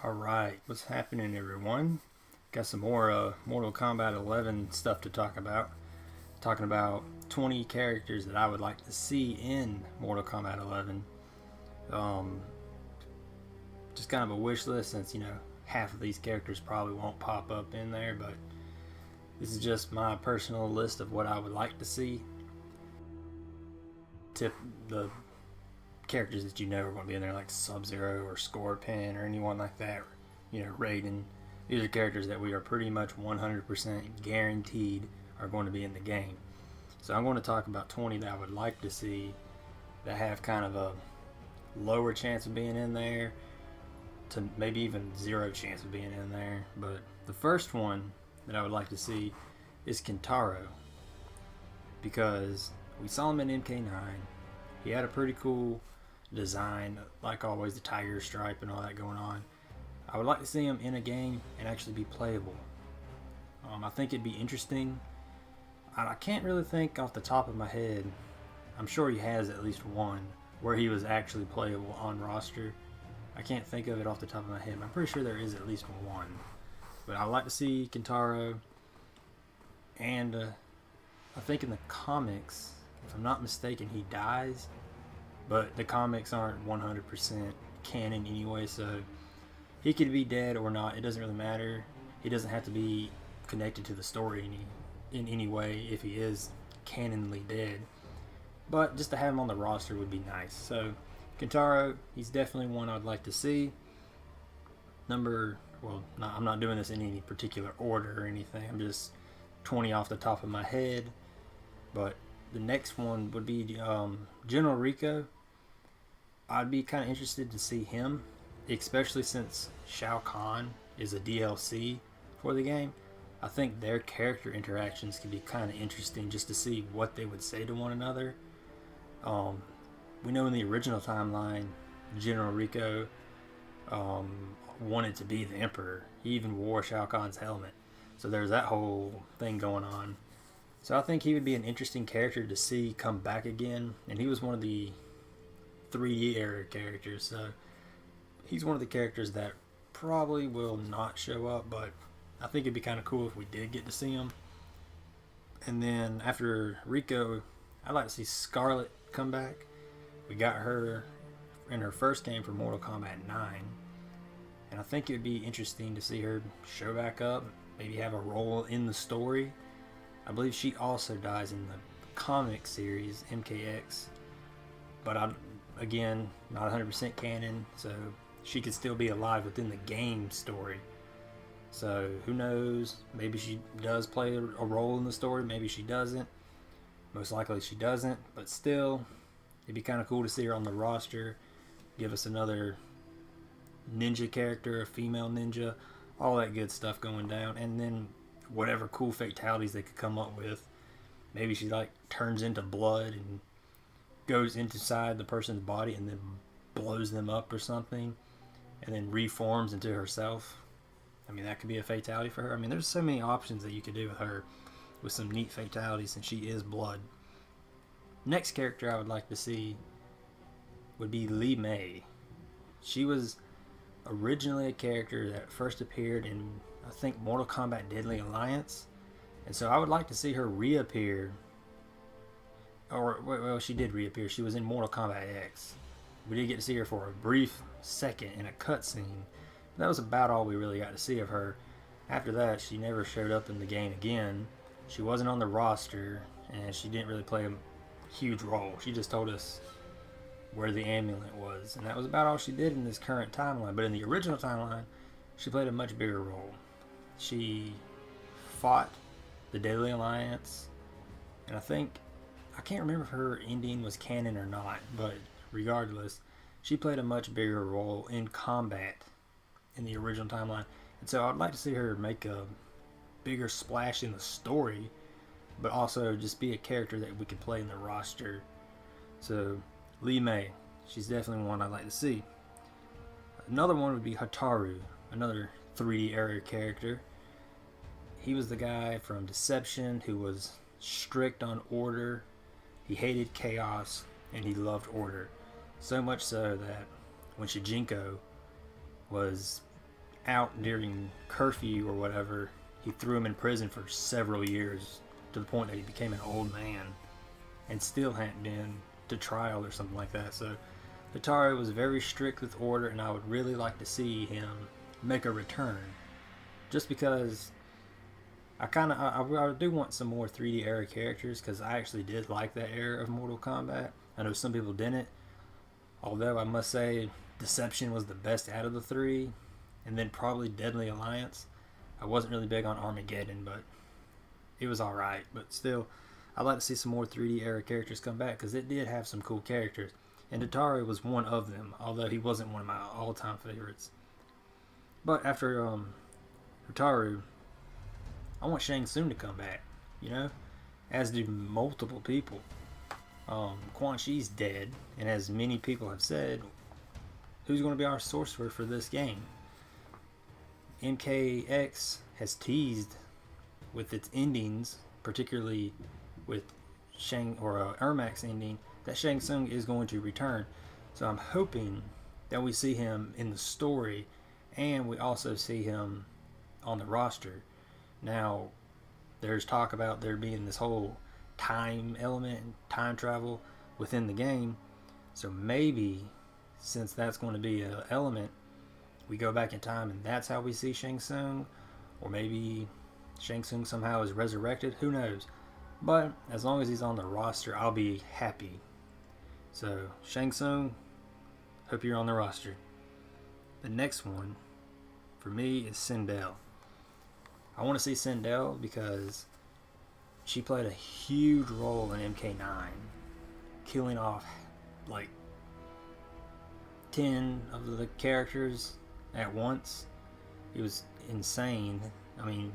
Alright, what's happening everyone? Got some more Mortal Kombat 11 stuff to talk about. Talking about 20 characters that I would like to see in Mortal Kombat 11. Just kind of a wish list since, half of these characters probably won't pop up in there, but this is just my personal list of what I would like to see. Tip the characters that are going to be in there, like Sub-Zero or Scorpion or anyone like that, Raiden. These are characters that we are pretty much 100% guaranteed are going to be in the game. So I'm going to talk about 20 that I would like to see that have kind of a lower chance of being in there to maybe even zero chance of being in there. But the first one that I would like to see is Kintaro, because we saw him in MK9. He had a pretty cool design, like always, the tiger stripe and all that going on. I would like to see him in a game and actually be playable. I think it'd be interesting. I can't really think off the top of my head. I'm sure he has at least one where he was actually playable on roster. I can't think of it off the top of my head, but I'm pretty sure there is at least one. But I'd like to see Kintaro, and I think in the comics, if I'm not mistaken, he dies, but the comics aren't 100% canon anyway, so he could be dead or not. It doesn't really matter. He doesn't have to be connected to the story in any way if he is canonly dead. But just to have him on the roster would be nice. So Kintaro, he's definitely one I'd like to see. I'm not doing this in any particular order or anything. I'm just 20 off the top of my head. But the next one would be General Rico. I'd be kind of interested to see him, especially since Shao Kahn is a DLC for the game. I think their character interactions could be kind of interesting just to see what they would say to one another. We know in the original timeline, General Rico wanted to be the Emperor. He even wore Shao Kahn's helmet. So there's that whole thing going on. So I think he would be an interesting character to see come back again. And he was one of the 3D era characters. So he's one of the characters that probably will not show up, but I think it'd be kind of cool if we did get to see him. And then after Rico, I'd like to see Scarlet come back. We got her in her first game for Mortal Kombat 9. And I think it would be interesting to see her show back up, maybe have a role in the story. I believe she also dies in the comic series MKX, but again, not 100% canon, so she could still be alive within the game story. So who knows, maybe she does play a role in the story, maybe she doesn't. Most likely she doesn't, but still, it'd be kind of cool to see her on the roster, give us another ninja character, a female ninja, all that good stuff going down, and then whatever cool fatalities they could come up with. Maybe she turns into blood and goes inside the person's body and then blows them up or something, and then reforms into herself. I mean, that could be a fatality for her. I mean, there's so many options that you could do with her, with some neat fatalities, and she is blood. Next character I would like to see would be Li Mei. She was originally a character that first appeared in, I think, Mortal Kombat Deadly Alliance, and so I would like to see her reappear. Well, she did reappear. She was in Mortal Kombat X. We did get to see her for a brief second in a cutscene. That was about all we really got to see of her. After that, she never showed up in the game again. She wasn't on the roster, and she didn't really play a huge role. She just told us where the amulet was, and that was about all she did in this current timeline. But in the original timeline, she played a much bigger role. She fought the Deadly Alliance, and I can't remember if her ending was canon or not, but regardless, she played a much bigger role in combat in the original timeline. And so I'd like to see her make a bigger splash in the story, but also just be a character that we could play in the roster. So Li Mei, she's definitely one I'd like to see. Another one would be Hataru, another 3D era character. He was the guy from Deception who was strict on order. He hated chaos and he loved order. So much so that when Shijinko was out during curfew or whatever, he threw him in prison for several years to the point that he became an old man and still hadn't been to trial or something like that. So Hotaru was very strict with order, and I would really like to see him make a return, just because I do want some more 3D era characters, because I actually did like that era of Mortal Kombat. I know some people didn't, although I must say Deception was the best out of the three, and then probably Deadly Alliance. I wasn't really big on Armageddon, but it was alright. But still, I'd like to see some more 3D era characters come back, because it did have some cool characters, and Hotaru was one of them, although he wasn't one of my all-time favorites. But after Hotaru, I want Shang Tsung to come back, you know, as do multiple people. Quan Chi's dead, and as many people have said, who's going to be our sorcerer for this game? MKX has teased with its endings, particularly with Ermac's ending, that Shang Tsung is going to return. So I'm hoping that we see him in the story, and we also see him on the roster. Now, there's talk about there being this whole time element and time travel within the game. So maybe, since that's going to be an element, we go back in time and that's how we see Shang Tsung. Or maybe Shang Tsung somehow is resurrected. Who knows? But as long as he's on the roster, I'll be happy. So, Shang Tsung, hope you're on the roster. The next one, for me, is Sindel. I want to see Sindel because she played a huge role in MK9, killing off like 10 of the characters at once. It was insane. I mean,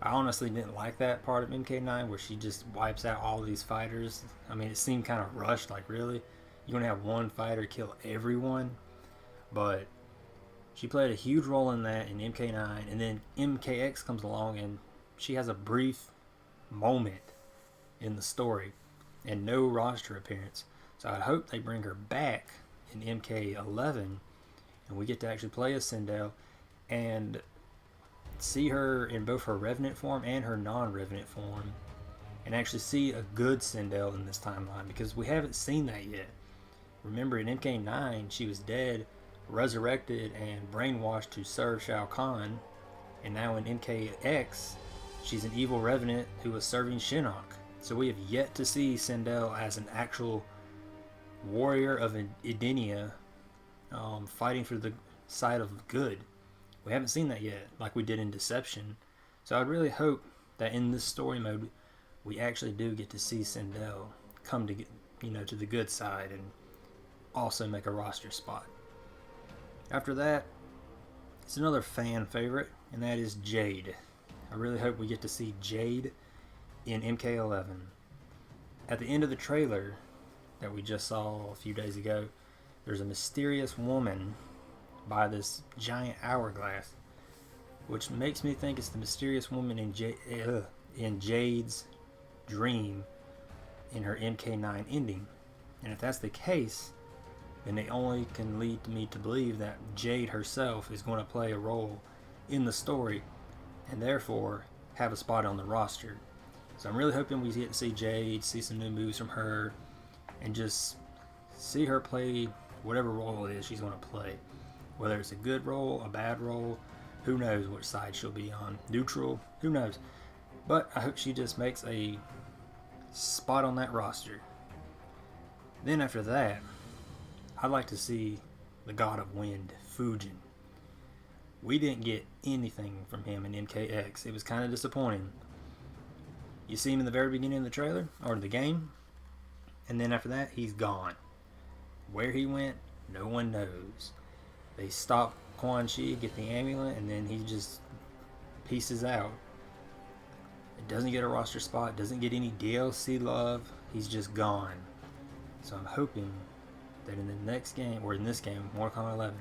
I honestly didn't like that part of MK9 where she just wipes out all these fighters. I mean, it seemed kind of rushed, like really? You're going to have one fighter kill everyone? But she played a huge role in that in MK9, and then MKX comes along and she has a brief moment in the story and no roster appearance. So I hope they bring her back in MK11 and we get to actually play as Sindel and see her in both her Revenant form and her non-Revenant form, and actually see a good Sindel in this timeline, because we haven't seen that yet. Remember, in MK9 she was dead, resurrected, and brainwashed to serve Shao Kahn, and now in MKX she's an evil Revenant who was serving Shinnok. So we have yet to see Sindel as an actual warrior of Edenia, fighting for the side of good. We haven't seen that yet, like we did in Deception. So I'd really hope that in this story mode, we actually do get to see Sindel come to the good side and also make a roster spot. After that, it's another fan favorite, and that is Jade. I really hope we get to see Jade in MK11. At the end of the trailer that we just saw a few days ago, there's a mysterious woman by this giant hourglass, which makes me think it's the mysterious woman in Jade's dream in her MK9 ending. And if that's the case, then they only can lead me to believe that Jade herself is going to play a role in the story and therefore have a spot on the roster. So I'm really hoping we get to see Jade, see some new moves from her, and just see her play whatever role it is she's going to play. Whether it's a good role, a bad role, who knows which side she'll be on. Neutral, who knows. But I hope she just makes a spot on that roster. Then after that, I'd like to see the God of Wind, Fujin. We didn't get anything from him in MKX. It was kind of disappointing. You see him in the very beginning of the trailer, or the game, and then after that, he's gone. Where he went, no one knows. They stop Quan Chi, get the amulet, and then he just pieces out. It doesn't get a roster spot, doesn't get any DLC love. He's just gone. So I'm hoping that in the next game, or in this game, Mortal Kombat 11,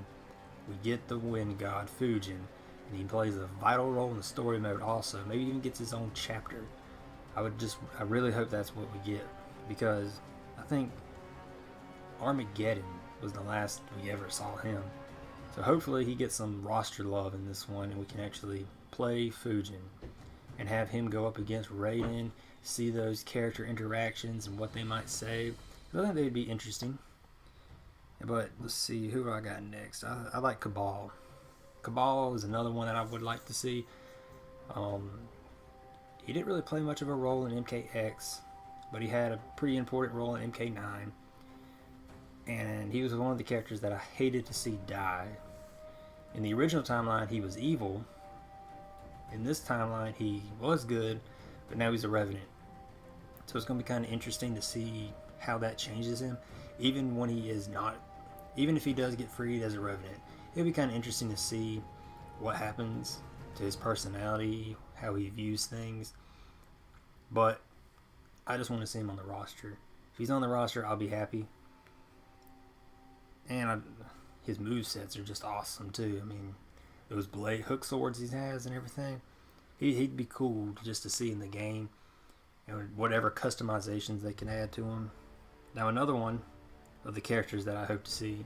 we get the Wind God, Fujin, and he plays a vital role in the story mode also. Maybe even gets his own chapter. I really hope that's what we get, because I think Armageddon was the last we ever saw him. So hopefully he gets some roster love in this one, and we can actually play Fujin and have him go up against Raiden, see those character interactions and what they might say. I think they'd be interesting. But let's see, who I got next? I like Cabal. Cabal is another one that I would like to see. He didn't really play much of a role in MKX, but he had a pretty important role in MK9. And he was one of the characters that I hated to see die. In the original timeline, he was evil. In this timeline, he was good, but now he's a Revenant. So it's going to be kind of interesting to see how that changes him. Even when he is not, even if he does get freed as a Revenant, it'll be kind of interesting to see what happens to his personality, how he views things. But I just want to see him on the roster. If he's on the roster, I'll be happy. And his movesets are just awesome too. I mean, those blade hook swords he has and everything. He'd be cool just to see in the game. And whatever customizations they can add to him. Now another one of the characters that I hope to see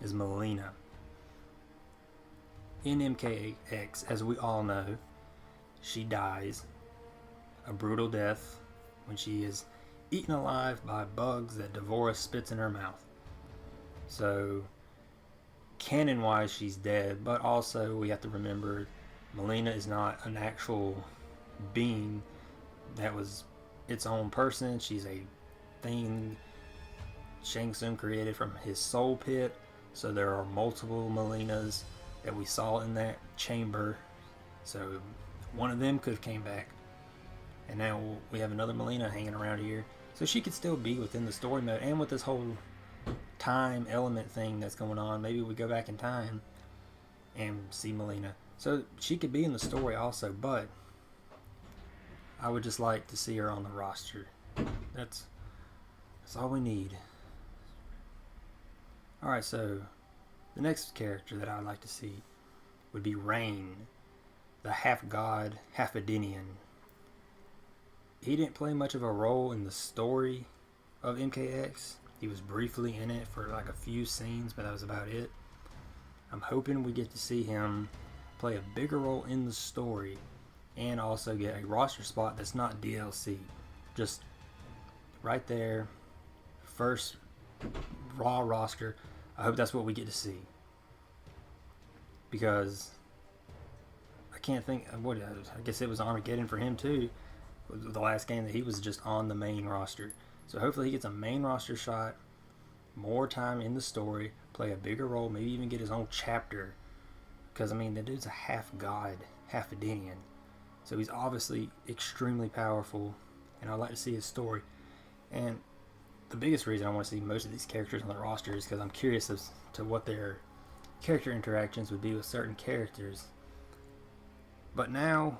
is Melina. In MKX, as we all know, she dies a brutal death when she is eaten alive by bugs that Devora spits in her mouth. So, canon-wise, she's dead, but also we have to remember Melina is not an actual being that was its own person. She's a thing Shang Tsung created from his soul pit. So there are multiple Melinas that we saw in that chamber. So one of them could have came back. And now we have another Melina hanging around here. So she could still be within the story mode. And with this whole time element thing that's going on, maybe we go back in time and see Melina. So she could be in the story also, but I would just like to see her on the roster. That's all we need. Alright, so the next character that I'd like to see would be Rain, the half-god, half-Edenian. He didn't play much of a role in the story of MKX. He was briefly in it for like a few scenes, but that was about it. I'm hoping we get to see him play a bigger role in the story and also get a roster spot that's not DLC. Just right there, first raw roster. I hope that's what we get to see. Because I can't think what I guess it was Armageddon for him too. The last game that he was just on the main roster. So hopefully he gets a main roster shot, more time in the story, play a bigger role, maybe even get his own chapter. Because I mean, the dude's a half god, half Edenian. So he's obviously extremely powerful, and I'd like to see his story. And the biggest reason I want to see most of these characters on the roster is because I'm curious as to what their character interactions would be with certain characters. But now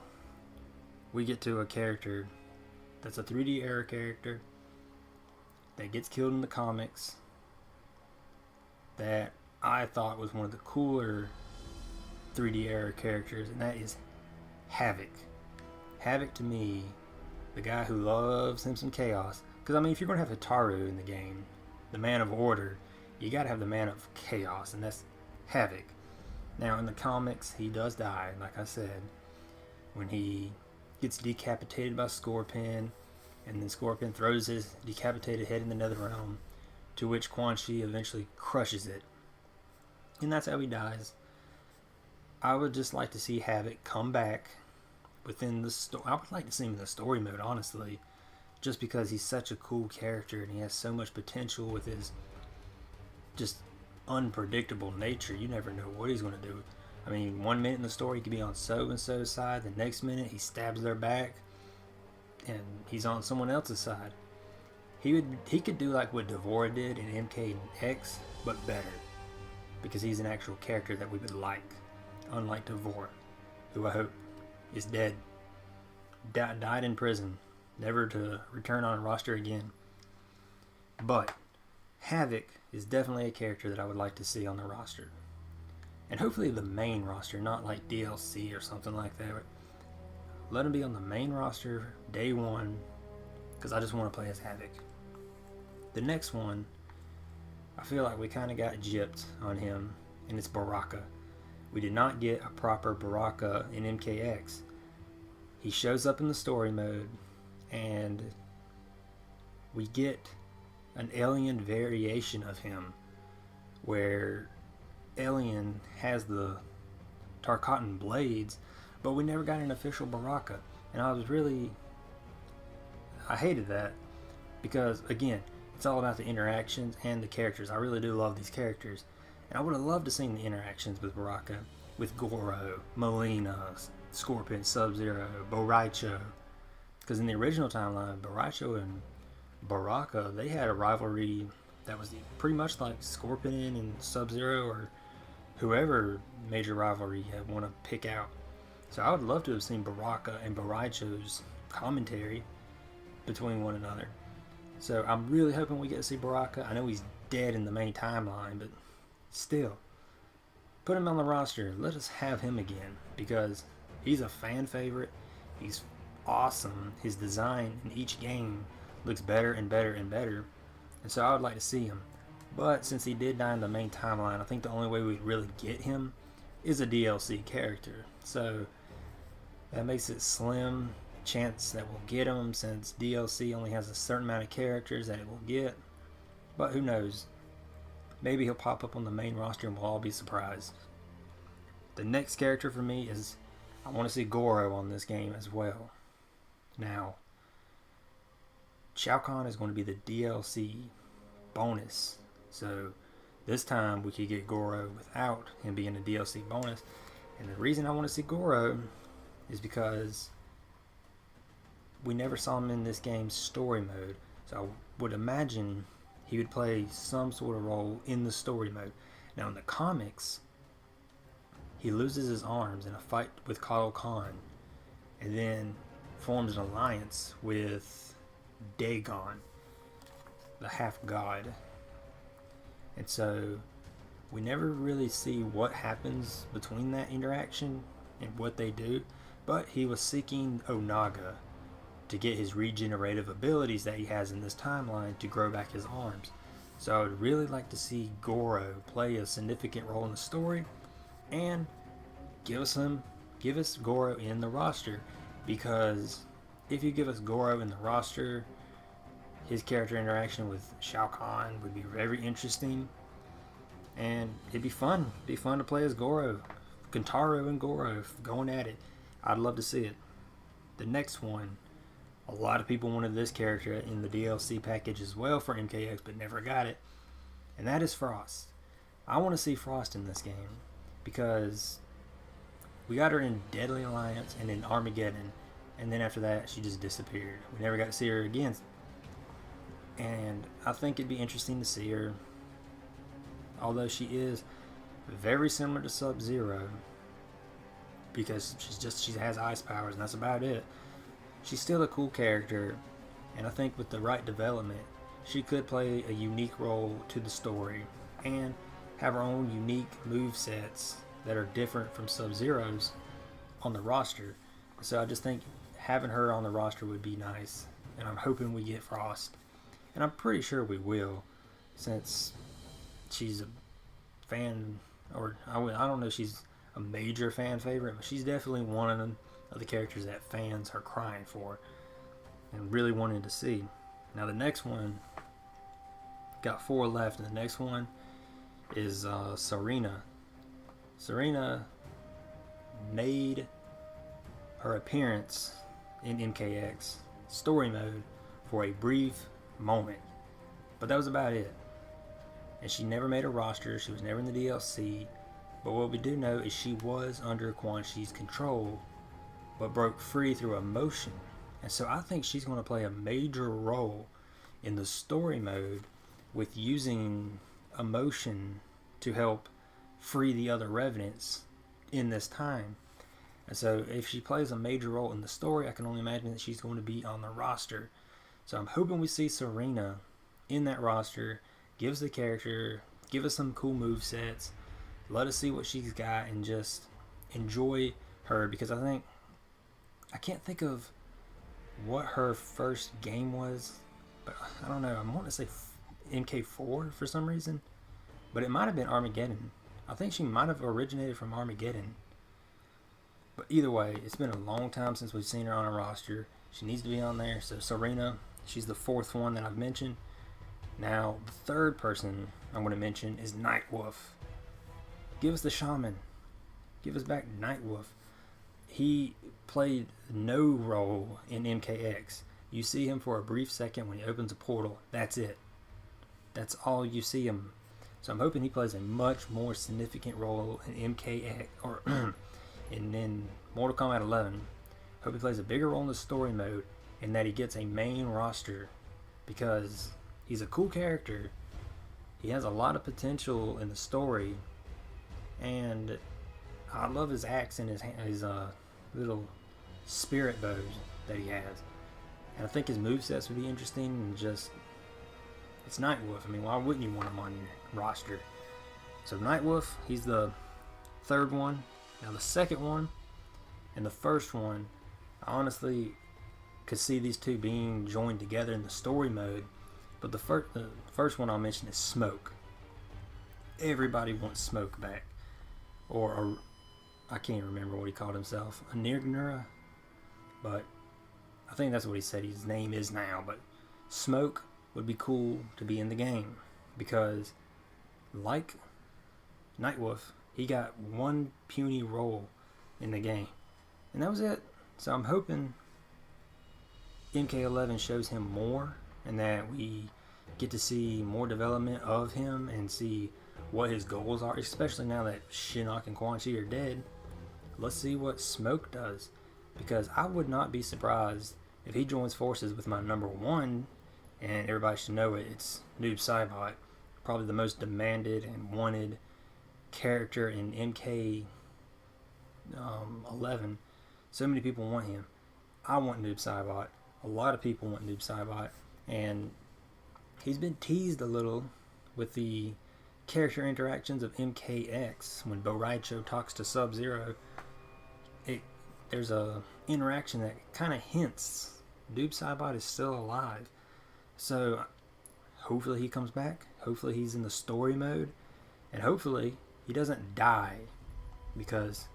we get to a character that's a 3D era character that gets killed in the comics that I thought was one of the cooler 3D era characters, and that is Havoc. Havoc, to me, the guy who loves him some chaos. Because I mean, if you're going to have Hitaru in the game, the man of order, you got to have the man of chaos, and that's Havoc. Now in the comics, he does die, like I said, when he gets decapitated by Scorpion, and then Scorpion throws his decapitated head in the Netherrealm, to which Quan Chi eventually crushes it. And that's how he dies. I would just like to see Havoc come back within the story. I would like to see him in the story mode, honestly, just because he's such a cool character and he has so much potential with his just unpredictable nature. You never know what he's going to do. I mean, 1 minute in the story he could be on so-and-so's side, the next minute he stabs their back and he's on someone else's side. He could do like what Devora did in MKX, but better, because he's an actual character that we would like, unlike Devora, who I hope is dead, died in prison, never to return on a roster again. But Havoc is definitely a character that I would like to see on the roster, and hopefully the main roster, not like DLC or something like that. Let him be on the main roster day one, because I just want to play as Havoc. The next one, I feel like we kind of got gypped on him, and it's Baraka. We did not get a proper Baraka in MKX. He shows up in the story mode, and we get an Alien variation of him, where Alien has the Tarkatan blades, but we never got an official Baraka. And I hated that, because again, it's all about the interactions and the characters. I really do love these characters, and I would have loved to see the interactions with Baraka, with Goro, Molina, Scorpion, Sub-Zero, Boraicho. Because in the original timeline, Boraicho and Baraka, they had a rivalry that was pretty much like Scorpion and Sub-Zero, or whoever major rivalry you want to pick out. So I would love to have seen Baraka and Boraicho's commentary between one another. So I'm really hoping we get to see Baraka. I know he's dead in the main timeline, but still, put him on the roster. Let us have him again, because he's a fan favorite. He's awesome. His design in each game looks better and better and better, and so I would like to see him. But since he did die in the main timeline, I think the only way we'd really get him is a DLC character. So that makes it slim chance that we'll get him, since DLC only has a certain amount of characters that it will get. But who knows? Maybe he'll pop up on the main roster and we'll all be surprised. The next character for me is, I want to see Goro on this game as well. Now, Shao Kahn is going to be the DLC bonus. So this time we could get Goro without him being a DLC bonus. And the reason I want to see Goro is because we never saw him in this game's story mode. So I would imagine he would play some sort of role in the story mode. Now in the comics, he loses his arms in a fight with Kyle Khan, and then forms an alliance with Dagon, the half-god. And so we never really see what happens between that interaction and what they do, but he was seeking Onaga to get his regenerative abilities that he has in this timeline to grow back his arms. So I would really like to see Goro play a significant role in the story, and give us Goro in the roster, because if you give us Goro in the roster, his character interaction with Shao Kahn would be very interesting, and it'd be fun. It'd be fun to play as Goro, Kentaro and Goro going at it. I'd love to see it. The next one, a lot of people wanted this character in the DLC package as well for MKX, but never got it, and that is Frost. I want to see Frost in this game, because we got her in Deadly Alliance and in Armageddon, and then after that she just disappeared. We never got to see her again, and I think it'd be interesting to see her, although she is very similar to Sub-Zero, because she has ice powers and that's about it. She's still a cool character, and I think with the right development, she could play a unique role to the story and have her own unique move sets that are different from Sub-Zero's on the roster. So I just think having her on the roster would be nice, and I'm hoping we get Frost, and I'm pretty sure we will, since she's a fan, or I don't know if she's a major fan favorite, but she's definitely one of the characters that fans are crying for and really wanting to see. Now the next one, got 4 left, and the next one is Serena. Serena made her appearance in MKX story mode for a brief moment, but that was about it. And she never made a roster, she was never in the DLC, but what we do know is she was under Quan Chi's control, but broke free through emotion. And so I think she's going to play a major role in the story mode, with using emotion to help free the other revenants in this time. And so if she plays a major role in the story, I can only imagine that she's going to be on the roster. So I'm hoping we see Serena in that roster, give us the character, give us some cool move sets, let us see what she's got, and just enjoy her, because I can't think of what her first game was, but I don't know, I want to say MK4 for some reason, but it might have been Armageddon. I think she might have originated from Armageddon. But either way, it's been a long time since we've seen her on a roster. She needs to be on there. So Serena, she's the fourth one that I've mentioned. Now, the third person I'm going to mention is Nightwolf. Give us the shaman. Give us back Nightwolf. He played no role in MKX. You see him for a brief second when he opens a portal. That's it. That's all you see him. So I'm hoping he plays a much more significant role in MKX or in Mortal Kombat 11. Hope he plays a bigger role in the story mode and that he gets a main roster because he's a cool character. He has a lot of potential in the story, and I love his axe and his little spirit bows that he has. And I think his movesets would be interesting, and just, it's Nightwolf. I mean, why wouldn't you want him on your roster? So Nightwolf, he's the third one. Now the second one and the first one, I honestly could see these two being joined together in the story mode. But the first one I'll mention is Smoke. Everybody wants Smoke back. Or I can't remember what he called himself. A Nirgnura? But I think that's what he said his name is now. But Smoke would be cool to be in the game. Because, like Nightwolf, he got one puny role in the game. And that was it. So I'm hoping MK11 shows him more, and that we get to see more development of him and see what his goals are, especially now that Shinnok and Quan Chi are dead. Let's see what Smoke does, because I would not be surprised if he joins forces with my number one, and everybody should know it, it's Noob Saibot, probably the most demanded and wanted character in MK 11. So many people want him. I want Noob Saibot. A lot of people want Noob Saibot. And he's been teased a little with the character interactions of MKX. When Bo Raicho talks to Sub-Zero, there's a interaction that kind of hints Noob Saibot is still alive. So hopefully he comes back. Hopefully he's in the story mode. And hopefully he doesn't die. Because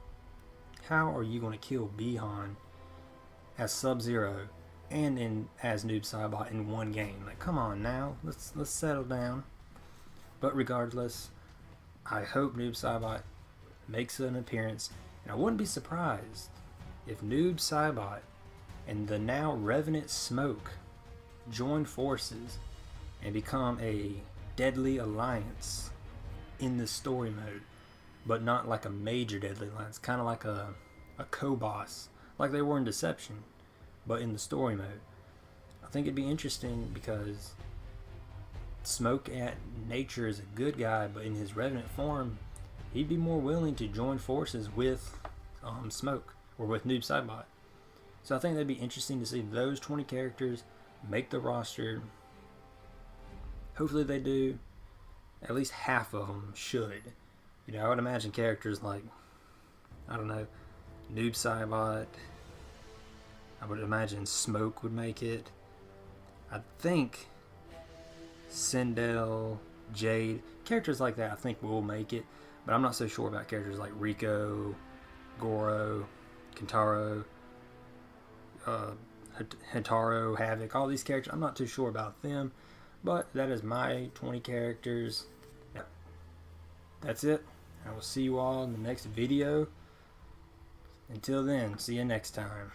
how are you going to kill Bihan as Sub-Zero and as Noob Saibot in one game? Like, come on now, let's settle down. But regardless, I hope Noob Saibot makes an appearance, and I wouldn't be surprised if Noob Saibot and the now Revenant Smoke join forces and become a deadly alliance in the story mode, but not like a major deadly alliance, kind of like a co-boss, like they were in Deception, but in the story mode. I think it'd be interesting because Smoke at nature is a good guy, but in his Revenant form, he'd be more willing to join forces with Smoke or with Noob Saibot. So I think that'd be interesting to see those 20 characters make the roster. Hopefully they do. At least half of them should. You know, I would imagine characters like, I don't know, Noob Saibot. I would imagine Smoke would make it. I think Sindel, Jade, characters like that I think will make it. But I'm not so sure about characters like Rico, Goro, Kentaro, Hitaro, Havoc, all these characters. I'm not too sure about them. But that is my 20 characters. Yeah. That's it. I will see you all in the next video. Until then, see you next time.